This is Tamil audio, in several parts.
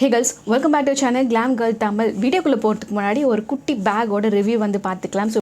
Hey girls, welcome back to our channel GlamGirlTamil. வீடியோக்குள்ள போறதுக்கு முன்னாடி ஒரு குட்டி பேக்கோட ரிவ்யூ வந்து பார்த்துக்கலாம்.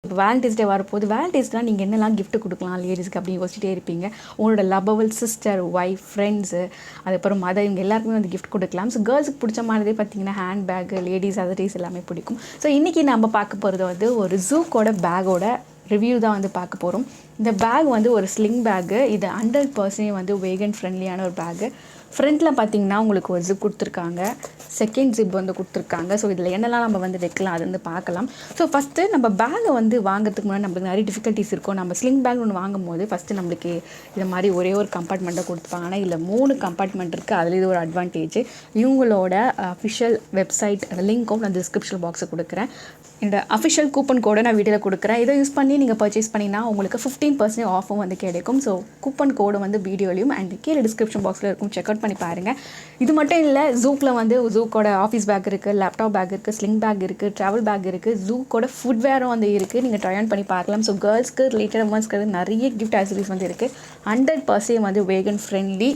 வேலண்டைன்ஸ் டே வரப்போது வேலண்டைன்ஸ்னால் நீங்கள் என்னெல்லாம் கிஃப்ட் கொடுக்கலாம் லேடிஸ்க்கு அப்படின்னு யோசிச்சிட்டே இருப்பீங்க. உங்களோட லவ்வபிள் சிஸ்டர், ஒய்ஃப், ஃப்ரெண்ட்ஸு, அதுக்கப்புறம் மதர், இவங்க எல்லாருக்குமே வந்து கிஃப்ட் கொடுக்கலாம். ஸோ கேர்ள்ஸுக்கு பிடிச்ச மாதிரியே பார்த்தீங்கன்னா ஹேண்ட் பேக், லேடிஸ் அதர்ஸ் எல்லாமே பிடிக்கும். ஸோ இன்றைக்கி நம்ம பார்க்க போகிறது வந்து ஒரு ஜூக்கோட பேக்கோட ரிவ்யூ தான் வந்து பார்க்க போகிறோம். இந்த பேக் வந்து ஒரு ஸ்லிங் பேக்கு. இது 100% வந்து வேகன் ஃப்ரெண்ட்லியான ஒரு பேக்கு. ஃப்ரண்ட்டில் பார்த்தீங்கன்னா உங்களுக்கு ஒரு ஜிப் கொடுத்துருக்காங்க, செகண்ட் ஜிப் வந்து கொடுத்துருக்காங்க. ஸோ இதில் என்னெல்லாம் நம்ம வந்து வைக்கலாம் அது வந்து பார்க்கலாம். ஸோ ஃபஸ்ட்டு நம்ம பேக்கை வந்து வாங்குறதுக்கு முன்னாடி நம்மளுக்கு நிறைய டிஃபிகல்ட்டிஸ் இருக்கும். நம்ம ஸ்லிங் பேக் ஒன்று வாங்கும் போது ஃபஸ்ட்டு நம்மளுக்கு இது மாதிரி ஒரே ஒரு கம்பார்ட்மெண்ட்டை கொடுத்துப்பாங்க. ஆனால் இதில் 3 கம்பார்ட்மெண்ட் இருக்குது. அதில் இது ஒரு அட்வான்டேஜ். இவங்களோட அஃபிஷியல் வெப்சைட் லிங்க்கும் நான் டிஸ்கிரிப்ஷன் பாக்ஸை கொடுக்குறேன். இந்த அஃபிஷியல் கூப்பன் கோடை நான் வீடியோவில் கொடுக்குறேன். இதை யூஸ் பண்ணி நீங்கள் பர்ச்சேஸ் பண்ணிங்கன்னா உங்களுக்கு 15% ஆஃபும் வந்து கிடைக்கும். ஸோ கூப்பன் கோடு வந்து வீடியோலையும் அண்ட் கீழே டிஸ்கிரிப்ஷன் பாக்ஸில் இருக்கும், செக் அவுட் பண்ணி பாருங்கள். இது மட்டும் இல்லை, ஜூக்கில் வந்து ஜூக்கோட ஆஃபீஸ் பேக் இருக்குது, லேப்டாப் பேக் இருக்குது, ஸ்லிங் பேக் இருக்குது, ட்ராவல் பேக் இருக்குது, ஜூக்கோட ஃபுட்வேரும் வந்து இருக்குது. நீங்கள் ட்ரை ஆன் பண்ணி பார்க்கலாம். ஸோ கேர்ள்ஸ்க்கு ரிலேட்டட் உமன்ஸ்க்கு நிறைய கிஃப்ட் ஆக்சரிஸ் வந்து இருக்குது. 100% வந்து வேகன் ஃப்ரெண்ட்லி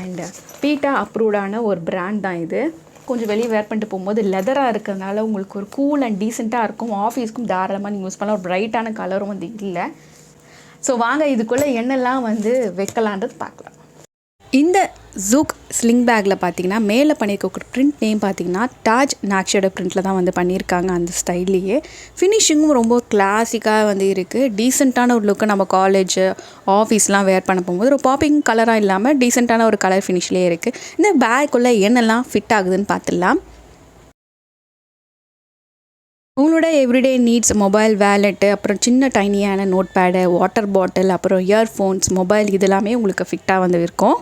அண்ட் பீட்டா அப்ரூவ்டான ஒரு பிராண்ட் தான் இது. கொஞ்சம் வெளியே வேர் பண்ணிட்டு போகும்போது லெதராக இருக்கிறதுனால உங்களுக்கு ஒரு கூல் அண்ட் டீசெண்டாக இருக்கும். ஆஃபீஸ்க்கும் தாராளமாக நீங்கள் யூஸ் பண்ணலாம். ஒரு ப்ரைட்டான கலரும் வந்து இல்லை. ஸோ வாங்க இதுக்குள்ளே என்னெல்லாம் வந்து வைக்கலான்றது பார்க்கலாம். இந்த ஜூக் ஸ்லிங் பேக்கில் பார்த்தீங்கன்னா மேலே பண்ணியிருக்க பிரிண்ட் நேம் பார்த்தீங்கன்னா தாஜ் நாக்ஷோட பிரிண்டில் தான் வந்து பண்ணியிருக்காங்க. அந்த ஸ்டைல்லையே ஃபினிஷிங்கும் ரொம்ப கிளாசிக்காக வந்து இருக்குது. டீசெண்டான ஒரு லுக்கு நம்ம காலேஜ் ஆஃபீஸ்லாம் வேர் பண்ண போகும்போது ஒரு பாப்பிங் கலராக இல்லாமல் டீசெண்டான ஒரு கலர் ஃபினிஷ்லேயே இருக்குது. இந்த பேக்குள்ளே என்னெல்லாம் ஃபிட் ஆகுதுன்னு பார்த்துடலாம். உங்களோட எவ்ரிடே நீட்ஸ், மொபைல், வேலெட்டு, அப்புறம் சின்ன டைனியான நோட் பேடு, வாட்டர் பாட்டில், அப்புறம் இயர்ஃபோன்ஸ், மொபைல், இது எல்லாமே உங்களுக்கு ஃபிட்டாக வந்து இருக்கும்.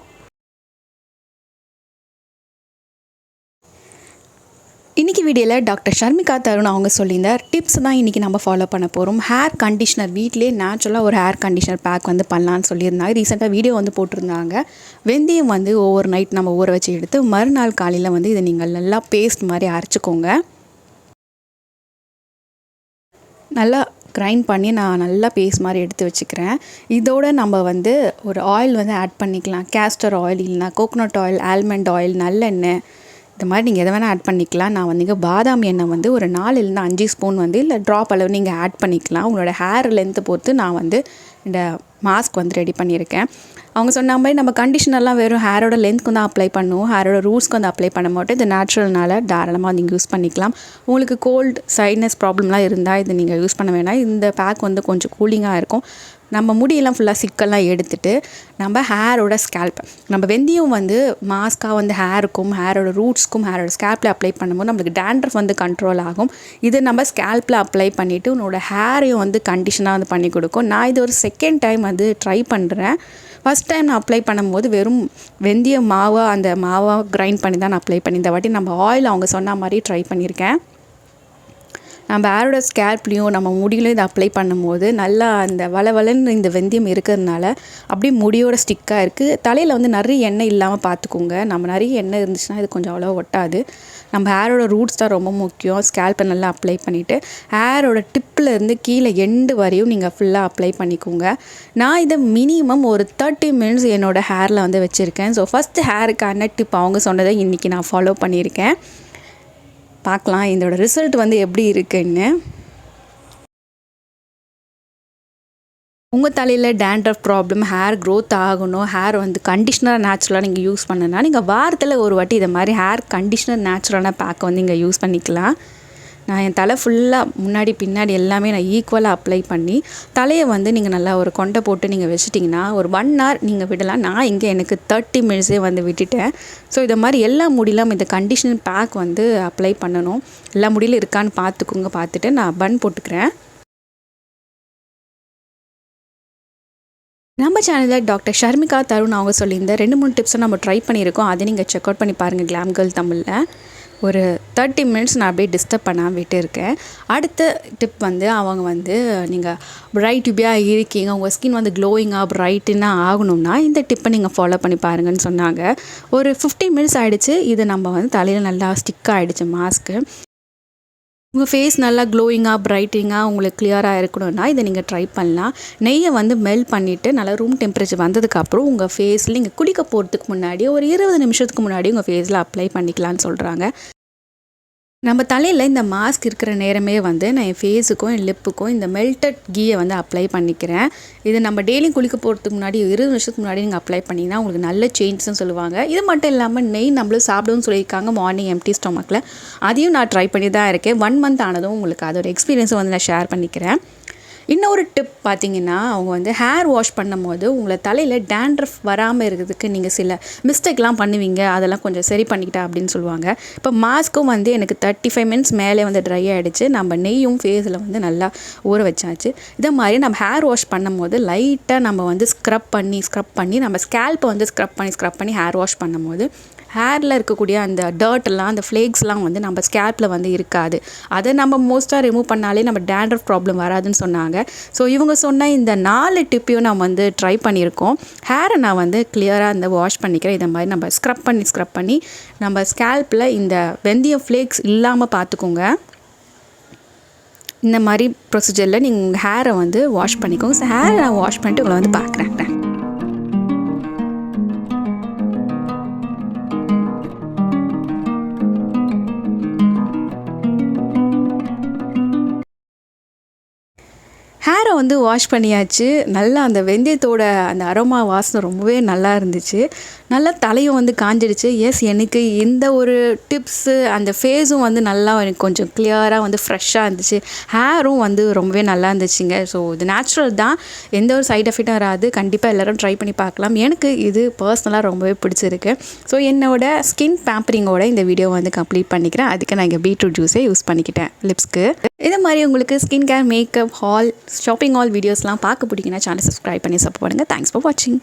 இன்றைக்கி வீடியோவில் டாக்டர் ஷர்மிகா தருண் அவங்க சொல்லியிருந்த டிப்ஸ் தான் இன்றைக்கி நம்ம ஃபாலோ பண்ண போகிறோம். ஹேர் கண்டிஷ்னர் வீட்டிலே நேச்சுரலாக ஒரு ஹேர் கண்டிஷ்னர் பேக் வந்து பண்ணலான்னு சொல்லியிருந்தாங்க. ரீசெண்டாக வீடியோ வந்து போட்டிருந்தாங்க. வெந்தயம் வந்து ஓவர் நைட் நம்ம ஊற வச்சு எடுத்து மறுநாள் காலையில் வந்து இதை நீங்கள் நல்லா பேஸ்ட் மாதிரி அரைச்சிக்கோங்க. நல்லா கிரைண்ட் பண்ணி நான் நல்லா பேஸ்ட் மாதிரி எடுத்து வச்சுக்கிறேன். இதோடு நம்ம வந்து ஒரு ஆயில் வந்து ஆட் பண்ணிக்கலாம். கேஸ்டர் ஆயில், இல்லைனா கோகோனட் ஆயில், ஆல்மண்ட் ஆயில், நல்லெண்ணெய், இந்த மாதிரி நீங்கள் எதை வேணால் ஆட் பண்ணிக்கலாம். நான் வந்து பாதாம் எண்ணெய் வந்து ஒரு 4 5 ஸ்பூன் வந்து இல்லை ட்ராப் அளவு நீங்கள் ஆட் பண்ணிக்கலாம். உங்களோட ஹேர் லென்த்தை பொறுத்து நான் வந்து இந்த மாஸ்க் வந்து ரெடி பண்ணியிருக்கேன். அவங்க சொன்ன மாதிரி நம்ம கண்டிஷனர்லாம் வெறும் ஹேரோட லென்த்துக்கு தான் அப்ளை பண்ணுவோம், ஹேரோட ரூட்ஸ்க்கு வந்து அப்ளை பண்ண மாட்டோம். இது நேச்சுரல்னால தாராளமாக நீங்கள் யூஸ் பண்ணிக்கலாம். உங்களுக்கு கோல்டு சைனஸ் ப்ராப்ளம்லாம் இருந்தால் இது நீங்கள் யூஸ் பண்ண வேணாம். இந்த பேக் வந்து கொஞ்சம் கூலிங்காக இருக்கும். நம்ம முடியெல்லாம் ஃபுல்லாக சிக்கெல்லாம் எடுத்துகிட்டு நம்ம ஹேரோட ஸ்கேல்ப், நம்ம வெந்தயம் வந்து மாஸ்க்காக வந்து ஹேருக்கும் ஹேரோட ரூட்ஸ்க்கும் ஹேரோட ஸ்கேல்பில் அப்ளை பண்ணும்போது நம்மளுக்கு டேண்ட்ரஃப் வந்து கண்ட்ரோல் ஆகும். இது நம்ம ஸ்கேல்பில் அப்ளை பண்ணிவிட்டு உன்னோட ஹேரையும் வந்து கண்டிஷனாக வந்து பண்ணி கொடுக்கும். நான் இது ஒரு செகண்ட் டைம் வந்து ட்ரை பண்ணுறேன். ஃபஸ்ட் டைம் நான் அப்ளை பண்ணும்போது வெறும் வெந்தய மாவாக அந்த மாவாக கிரைண்ட் பண்ணி தான் நான் அப்ளை பண்ணி, இந்த வாட்டி நம்ம ஆயில் அவங்க சொன்ன மாதிரி ட்ரை பண்ணியிருக்கேன். நம்ம ஹேரோட ஸ்கேல்ப்லேயும் நம்ம முடியிலையும் இதை அப்ளை பண்ணும்போது நல்லா அந்த வளவலன்னு இந்த வெந்தயம் இருக்கிறதுனால அப்படியே முடியோட ஸ்டிக்காக இருக்குது. தலையில் வந்து நிறைய எண்ணெய் இல்லாமல் பார்த்துக்கோங்க. நம்ம நிறைய எண்ணெய் இருந்துச்சுன்னா இது கொஞ்சம் அவ்வளோ ஒட்டாது. நம்ம ஹேரோட ரூட்ஸ் தான் ரொம்ப முக்கியம். ஸ்கேல்ப்பை நல்லா அப்ளை பண்ணிவிட்டு ஹேரோட டிப்பில் இருந்து கீழே எண்டு வரையும் நீங்கள் ஃபுல்லாக அப்ளை பண்ணிக்கோங்க. நான் இதை மினிமம் ஒரு 30 மினிட்ஸ் என்னோடய ஹேரில் வந்து வச்சுருக்கேன். ஸோ ஃபஸ்ட்டு ஹேருக்கான டிப் அவங்க சொன்னதை இன்றைக்கி நான் ஃபாலோ பண்ணியிருக்கேன். பார்க்கலாம் இதோட ரிசல்ட் வந்து எப்படி இருக்குன்னு. உங்கள் தலையில் டேண்ட்ரஃப் ப்ராப்ளம், ஹேர் க்ரோத் ஆகணும், ஹேர் வந்து கண்டிஷ்னர் நேச்சுரலாக நீங்கள் யூஸ் பண்ணுன்னா நீங்கள் வாரத்தில் ஒரு வாட்டி இதை மாதிரி ஹேர் கண்டிஷ்னர் நேச்சுரலான பேக்கை வந்து நீங்கள் யூஸ் பண்ணிக்கலாம். நான் என் தலை ஃபுல்லாக முன்னாடி பின்னாடி எல்லாமே நான் ஈக்குவலாக அப்ளை பண்ணி தலையை வந்து நீங்கள் நல்லா ஒரு கொண்டை போட்டு நீங்கள் வச்சிட்டிங்கன்னா ஒரு 1 hour நீங்கள் விடலாம். நான் இங்கே எனக்கு 30 மினிட்ஸே வந்து விட்டுட்டேன். ஸோ இதை மாதிரி எல்லா முடியெல்லாம் இந்த கண்டிஷனர் பேக் வந்து அப்ளை பண்ணணும். எல்லா முடியிலும் இருக்கான்னு பார்த்துக்கோங்க. பார்த்துட்டு நான் பன் போட்டுக்கிறேன். நம்ம சேனலில் டாக்டர் ஷர்மிகா தருண் அவங்க சொல்லியிருந்த 2-3 டிப்ஸை நம்ம ட்ரை பண்ணியிருக்கோம். அதை நீங்கள் செக் அவுட் பண்ணி பாருங்கள் GlamGirlTamilல. ஒரு 30 மினிட்ஸ் நான் அப்படியே டிஸ்டர்ப் பண்ணாமல் விட்டுருக்கேன். அடுத்த டிப் அவங்க நீங்கள் பிரைட்டியாக இருக்கீங்க, உங்கள் ஸ்கின் க்ளோயிங்காக பிரைட்டுன்னா ஆகணும்னா இந்த டிப்பை நீங்கள் ஃபாலோ பண்ணி பாருங்கன்னு சொன்னாங்க. ஒரு 15 மினிட்ஸ் ஆகிடுச்சு. இது நம்ம தலையில் நல்லா ஸ்டிக் ஆகிடுச்சு மாஸ்க்கு. உங்கள் ஃபேஸ் நல்லா க்ளோயிங்காக பிரைட்டிங்காக உங்களுக்கு கிளியராக இருக்கணும்னா இதை நீங்கள் ட்ரை பண்ணலாம். நெய்யை மெல்ட் பண்ணிவிட்டு நல்லா ரூம் டெம்பரேச்சர் வந்ததுக்கப்புறம் உங்கள் ஃபேஸில் நீங்கள் குளிக்க போகிறதுக்கு முன்னாடி ஒரு 20 நிமிஷத்துக்கு முன்னாடி உங்கள் ஃபேஸில் அப்ளை பண்ணிக்கலான்னு சொல்கிறாங்க. நம்ம தலையில் இந்த மாஸ்க் இருக்கிற நேரமே நான் என் ஃபேஸுக்கும் என் லிப்புக்கும் இந்த மெல்டட் கீயை அப்ளை பண்ணிக்கிறேன். இது நம்ம டெய்லியும் குளிக்க போகிறதுக்கு முன்னாடி 20 நிமிஷத்துக்கு முன்னாடி நீங்கள் அப்ளை பண்ணிங்கன்னா உங்களுக்கு நல்ல சேஞ்சஸ்ன்னு சொல்லுவாங்க. இது மட்டும் இல்லாமல் நெய் நம்மளும் சாப்பிடுன்னு சொல்லியிருக்காங்க மார்னிங் எம்டி ஸ்டொமக்கில். அதையும் நான் ட்ரை பண்ணி தான் இருக்கேன். 1 மந்த் ஆனதும் உங்களுக்கு அதோட எக்ஸ்பீரியன்ஸை நான் ஷேர் பண்ணிக்கிறேன். இன்னொரு டிப் பார்த்திங்கன்னா அவங்க ஹேர் வாஷ் பண்ணும் போது உங்களை தலையில் டேண்ட்ரஃப் வராமல் இருக்கிறதுக்கு நீங்கள் சில மிஸ்டேக்லாம் பண்ணுவீங்க, அதெல்லாம் கொஞ்சம் சரி பண்ணிக்கிட்டா அப்படின்னு சொல்லுவாங்க. இப்போ மாஸ்க்கும் எனக்கு 35 மினிட்ஸ் மேலே ட்ரை ஆகிடுச்சு. நம்ம நெய்யும் ஃபேஸில் நல்லா ஊற வச்சாச்சு. இதை மாதிரி நம்ம ஹேர் வாஷ் பண்ணும் போது லைட்டாக நம்ம ஸ்க்ரப் பண்ணி நம்ம ஸ்கேல்ப்பை ஸ்க்ரப் பண்ணி ஹேர் வாஷ் பண்ணும் போது ஹேரில் இருக்கக்கூடிய அந்த டர்ட்டெல்லாம் அந்த ஃப்ளேக்ஸ்லாம் நம்ம ஸ்கேல்ப்பில் இருக்காது. அதை நம்ம மோஸ்ட்டாக ரிமூவ் பண்ணாலே நம்ம டேண்ட்ரஃப் ப்ராப்ளம் வராதுன்னு சொன்னாங்க. ஸோ இவங்க சொன்ன இந்த 4 டிப்பையும் நான் ட்ரை பண்ணியிருக்கோம். ஹேரை நான் கிளியராக வாஷ் பண்ணிக்கிறேன். இதை மாதிரி நம்ம ஸ்க்ரப் பண்ணி நம்ம ஸ்கேல்ப்பில் இந்த வெந்தயம் ஃப்ளேக்ஸ் இல்லாமல் பார்த்துக்கோங்க. இந்த மாதிரி ப்ரொசீஜரில் நீங்கள் உங்கள் ஹேரை வாஷ் பண்ணிக்கோங்க. ஸோ ஹேரை நான் வாஷ் பண்ணிட்டு உங்களை பார்க்குறேன். ஹேரை வாஷ் பண்ணியாச்சு. நல்லா அந்த வெந்தயத்தோட அந்த அரோமா வாசனை ரொம்பவே நல்லா இருந்துச்சு. நல்லா தலையும் காஞ்சிடுச்சு. எஸ், எனக்கு இந்த ஒரு டிப்ஸு அந்த ஃபேஸும் நல்லா எனக்கு கொஞ்சம் கிளியராக ஃப்ரெஷ்ஷாக இருந்துச்சு. ஹேரும் ரொம்பவே நல்லா இருந்துச்சுங்க. ஸோ இது நேச்சுரல் தான், எந்த ஒரு சைட் எஃபெக்டும் வராது. கண்டிப்பாக எல்லோரும் ட்ரை பண்ணி பார்க்கலாம். எனக்கு இது பர்சனலாக ரொம்பவே பிடிச்சிருக்கு. ஸோ என்னோட ஸ்கின் பேம்பரிங்கோட இந்த வீடியோ கம்ப்ளீட் பண்ணிக்கிறேன். அதுக்கு நான் இங்கே பீட்ரூட் ஜூஸே யூஸ் பண்ணிக்கிட்டேன் லிப்ஸ்க்கு. இது மாதிரி உங்களுக்கு skin care, makeup, hall, shopping hall வீடியோஸ்லாம் பார்க்க பிடிக்குன்னா சேனல் சப்ஸ்கிரைப் பண்ணி சப்போர்ட் பண்ணுங்கள். தேங்க்ஸ் ஃபார் வாட்சிங்.